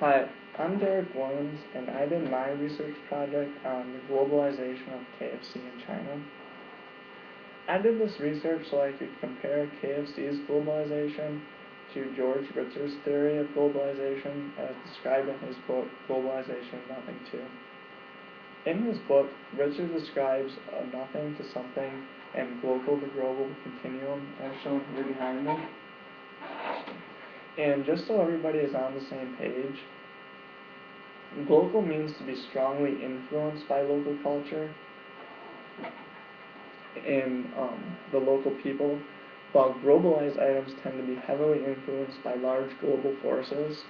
Hi, I'm Derek Williams, and I did my research project on the globalization of KFC in China. I did this research so I could compare KFC's globalization to George Ritzer's theory of globalization as described in his book, Globalization Nothing To. In his book, Ritzer describes a nothing to something and global to global continuum as shown here behind me. And just so everybody is on the same page, global means to be strongly influenced by local culture and the local people, while globalized items tend to be heavily influenced by large global forces.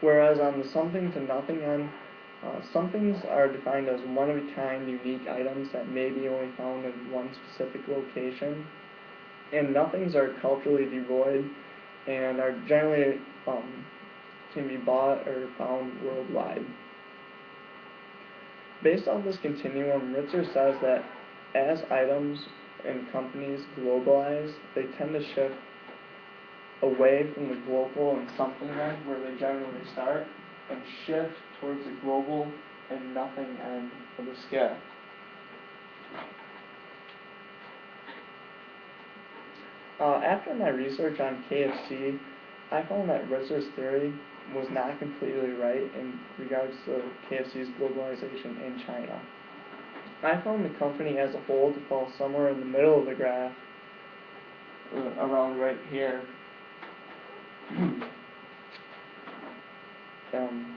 Whereas on the something to nothing end, somethings are defined as one-of-a-kind unique items that may be only found in one specific location, and nothings are culturally devoid and are generally can be bought or found worldwide. Based on this continuum, Ritzer says that as items and companies globalize, they tend to shift away from the global and something end, where they generally start, and shift towards the global and nothing end of the scale. After my research on KFC, I found that Ritzer's theory was not completely right in regards to KFC's globalization in China. I found the company as a whole to fall somewhere in the middle of the graph, around right here. And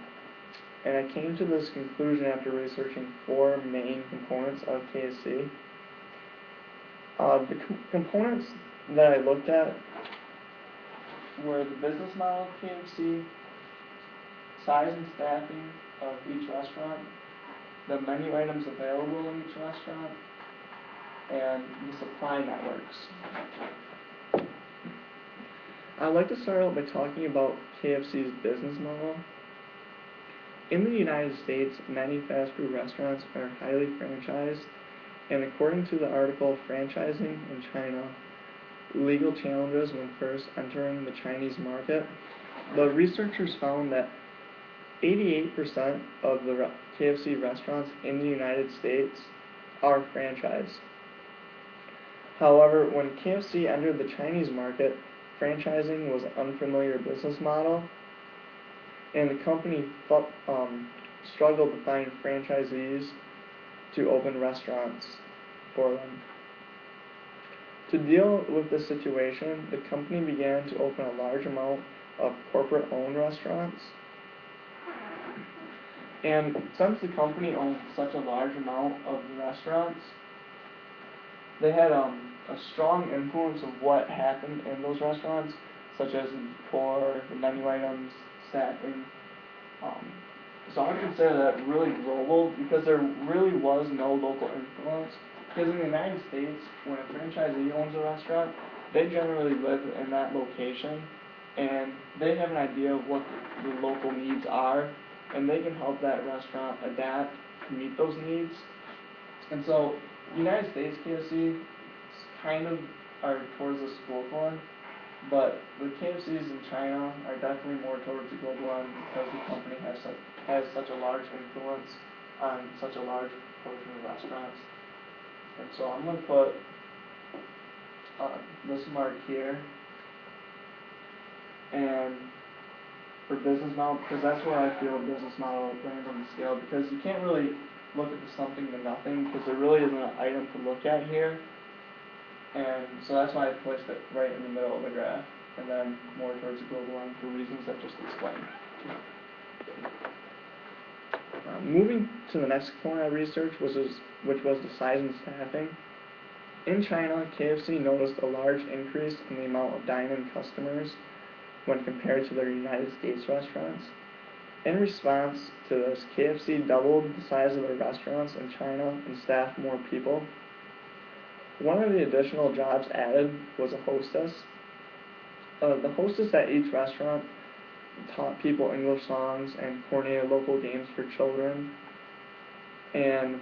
I came to this conclusion after researching four main components of KFC. The components that I looked at were the business model of KFC, size and staffing of each restaurant, the menu items available in each restaurant, and the supply networks. I'd like to start out by talking about KFC's business model. In the United States, many fast food restaurants are highly franchised, and according to the article Franchising in China, Legal Challenges When First Entering the Chinese Market, the researchers found that 88% of the KFC restaurants in the United States are franchised. However, when KFC entered the Chinese market, franchising was an unfamiliar business model, and the company struggled to find franchisees to open restaurants for them. To deal with this situation, the company began to open a large amount of corporate-owned restaurants. And since the company owned such a large amount of the restaurants, they had a strong influence of what happened in those restaurants, such as the decor, the menu items, staffing. So I would consider that really global because there really was no local influence. Because in the United States, when a franchisee owns a restaurant, they generally live in that location, and they have an idea of what the local needs are, and they can help that restaurant adapt to meet those needs. And so, United States KFC kind of are towards the local end, but the KFCs in China are definitely more towards the global end because the company has such a large influence on such a large portion of restaurants. And so I'm going to put this mark here, and for business model, because that's where I feel business model lands on the scale, because you can't really look at the something to nothing, because there really isn't an item to look at here, and so that's why I placed it right in the middle of the graph, and then more towards the global end for reasons I just explained. Moving to the next component I researched, which was the size and staffing. In China, KFC noticed a large increase in the amount of dine-in customers when compared to their United States restaurants. In response to this, KFC doubled the size of their restaurants in China and staffed more people. One of the additional jobs added was a hostess. The hostess at each restaurant taught people English songs and coordinated local games for children. And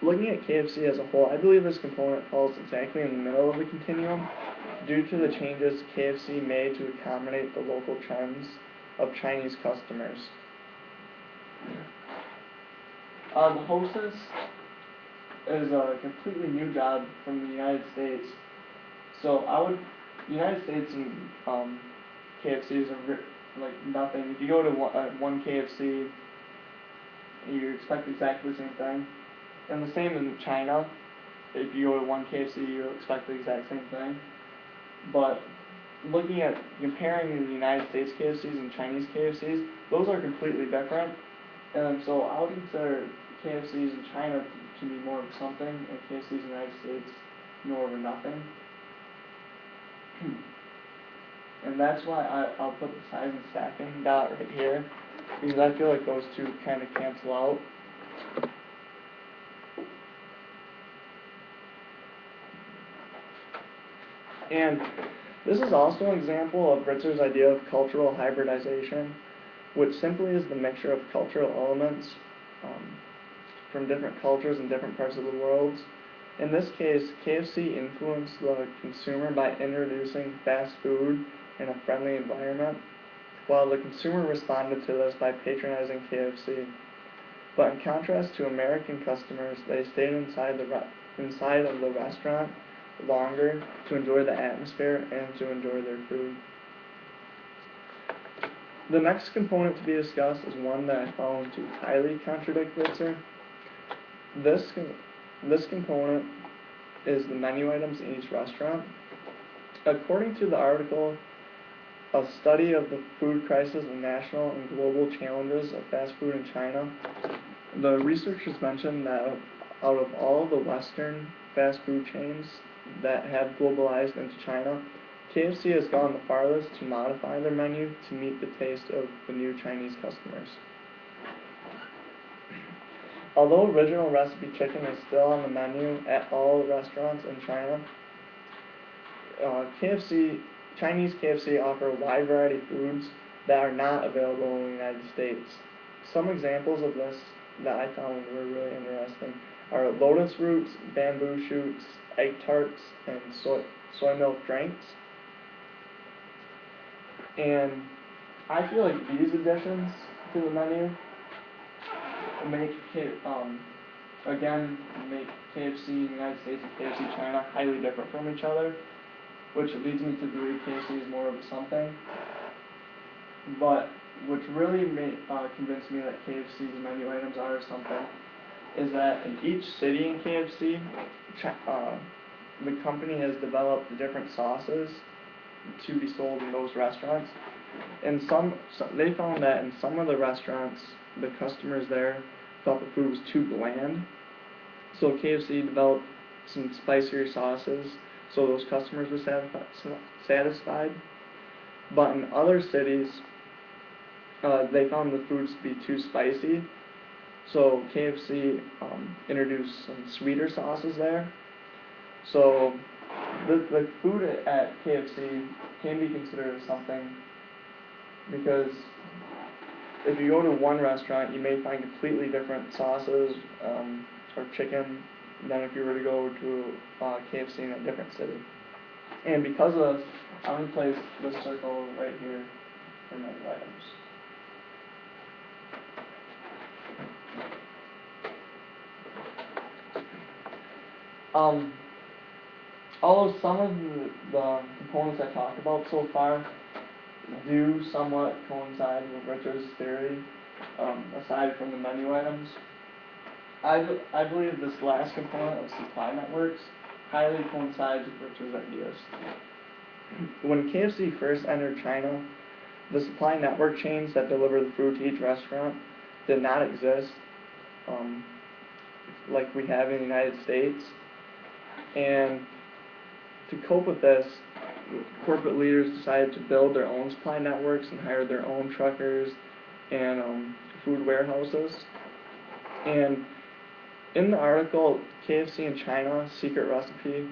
looking at KFC as a whole, I believe this component falls exactly in the middle of the continuum, due to the changes KFC made to accommodate the local trends of Chinese customers. The Hostess is a completely new job from the United States. So United States and KFCs are like nothing. If you go to one KFC, you expect exactly the same thing. And the same in China. If you go to one KFC, you expect the exact same thing. But comparing the United States KFCs and Chinese KFCs, those are completely different. And so I would consider KFCs in China to be more of something, and KFCs in the United States more of a nothing. And that's why I'll put the size and stacking dot right here, because I feel like those two kind of cancel out. And this is also an example of Ritzer's idea of cultural hybridization, which simply is the mixture of cultural elements from different cultures in different parts of the world. In this case, KFC influenced the consumer by introducing fast food in a friendly environment, while the consumer responded to this by patronizing KFC. But in contrast to American customers, they stayed inside of the restaurant longer to enjoy the atmosphere and to enjoy their food. The next component to be discussed is one that I found to highly contradict Ritzer. This component is the menu items in each restaurant. According to the article, a study of the food crisis and national and global challenges of fast food in China, the researchers mentioned that out of all the Western fast food chains that have globalized into China, KFC has gone the farthest to modify their menu to meet the taste of the new Chinese customers. Although original recipe chicken is still on the menu at all restaurants in China, Chinese KFC offer a wide variety of foods that are not available in the United States. Some examples of this that I found were really interesting are lotus roots, bamboo shoots, egg tarts, and soy milk drinks. And I feel like these additions to the menu make KFC in the United States and KFC China highly different from each other, which leads me to believe KFC is more of a something. But which really convinced me that KFC's menu items are something is that in each city in KFC, the company has developed different sauces to be sold in those restaurants. And they found that in some of the restaurants, the customers there felt the food was too bland. So KFC developed some spicier sauces so those customers were satisfied. But in other cities, they found the foods to be too spicy. So KFC introduced some sweeter sauces there. So the food at KFC can be considered something, because if you go to one restaurant, you may find completely different sauces or chicken than if you were to go to KFC in a different city. And because of this, I'm going to place this circle right here for menu items. Although some of the components I talked about so far do somewhat coincide with Richard's theory, aside from the menu items, I believe this last component of supply networks highly coincides with Richard's ideas. When KFC first entered China, the supply network chains that deliver the food to each restaurant did not exist like we have in the United States. And to cope with this, corporate leaders decided to build their own supply networks and hire their own truckers and food warehouses. And in the article, KFC in China, Secret Recipe,